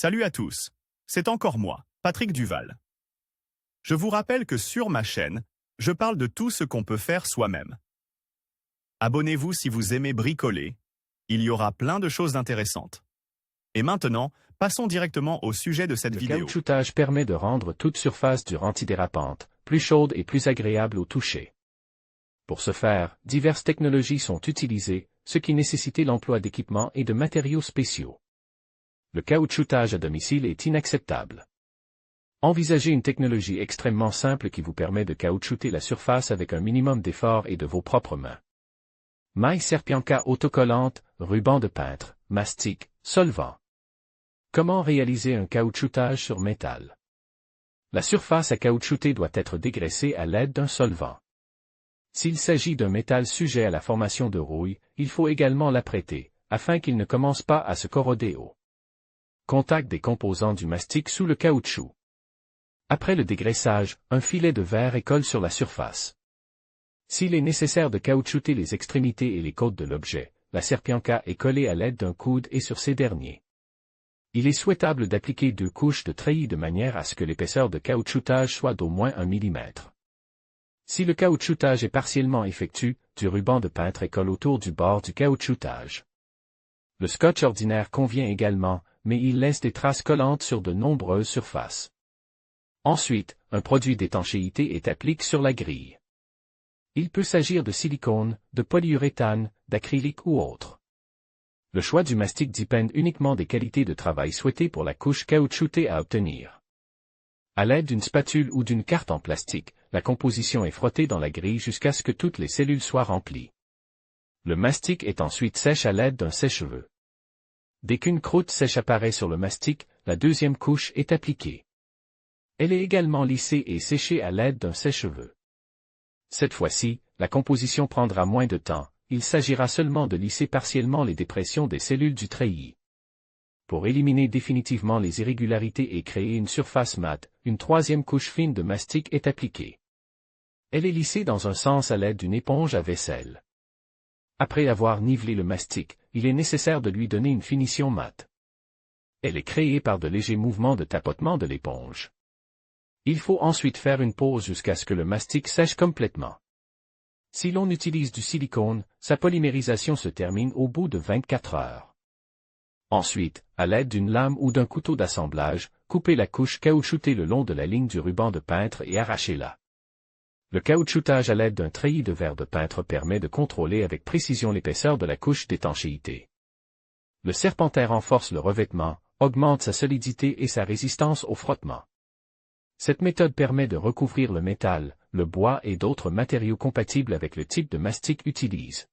Salut à tous, c'est encore moi, Patrick Duval. Je vous rappelle que sur ma chaîne, je parle de tout ce qu'on peut faire soi-même. Abonnez-vous si vous aimez bricoler, il y aura plein de choses intéressantes. Et maintenant, passons directement au sujet de cette vidéo. Le caoutchoutage permet de rendre toute surface dure antidérapante, plus chaude et plus agréable au toucher. Pour ce faire, diverses technologies sont utilisées, ce qui nécessite l'emploi d'équipements et de matériaux spéciaux. Le caoutchoutage à domicile est inacceptable. Envisagez une technologie extrêmement simple qui vous permet de caoutchouter la surface avec un minimum d'effort et de vos propres mains. Maille serpianca autocollante, ruban de peintre, mastic, solvant. Comment réaliser un caoutchoutage sur métal? La surface à caoutchouter doit être dégraissée à l'aide d'un solvant. S'il s'agit d'un métal sujet à la formation de rouille, il faut également l'apprêter, afin qu'il ne commence pas à se corroder au contact des composants du mastic sous le caoutchouc. Après le dégraissage, un filet de verre est collé sur la surface. S'il est nécessaire de caoutchouter les extrémités et les côtes de l'objet, la serpianca est collée à l'aide d'un coude et sur ces derniers. Il est souhaitable d'appliquer 2 couches de treillis de manière à ce que l'épaisseur de caoutchoutage soit d'au moins 1 mm. Si le caoutchoutage est partiellement effectué, du ruban de peintre est collé autour du bord du caoutchoutage. Le scotch ordinaire convient également, mais il laisse des traces collantes sur de nombreuses surfaces. Ensuite, un produit d'étanchéité est appliqué sur la grille. Il peut s'agir de silicone, de polyuréthane, d'acrylique ou autre. Le choix du mastic dépend uniquement des qualités de travail souhaitées pour la couche caoutchoutée à obtenir. À l'aide d'une spatule ou d'une carte en plastique, la composition est frottée dans la grille jusqu'à ce que toutes les cellules soient remplies. Le mastic est ensuite sèche à l'aide d'un sèche-cheveux. Dès qu'une croûte sèche apparaît sur le mastic, la deuxième couche est appliquée. Elle est également lissée et séchée à l'aide d'un sèche-cheveux. Cette fois-ci, la composition prendra moins de temps, il s'agira seulement de lisser partiellement les dépressions des cellules du treillis. Pour éliminer définitivement les irrégularités et créer une surface mate, une troisième couche fine de mastic est appliquée. Elle est lissée dans un sens à l'aide d'une éponge à vaisselle. Après avoir nivelé le mastic, il est nécessaire de lui donner une finition mate. Elle est créée par de légers mouvements de tapotement de l'éponge. Il faut ensuite faire une pause jusqu'à ce que le mastic sèche complètement. Si l'on utilise du silicone, sa polymérisation se termine au bout de 24 heures. Ensuite, à l'aide d'une lame ou d'un couteau d'assemblage, coupez la couche caoutchoutée le long de la ligne du ruban de peintre et arrachez-la. Le caoutchoutage à l'aide d'un treillis de verre de peintre permet de contrôler avec précision l'épaisseur de la couche d'étanchéité. Le serpentin renforce le revêtement, augmente sa solidité et sa résistance au frottement. Cette méthode permet de recouvrir le métal, le bois et d'autres matériaux compatibles avec le type de mastic utilisé.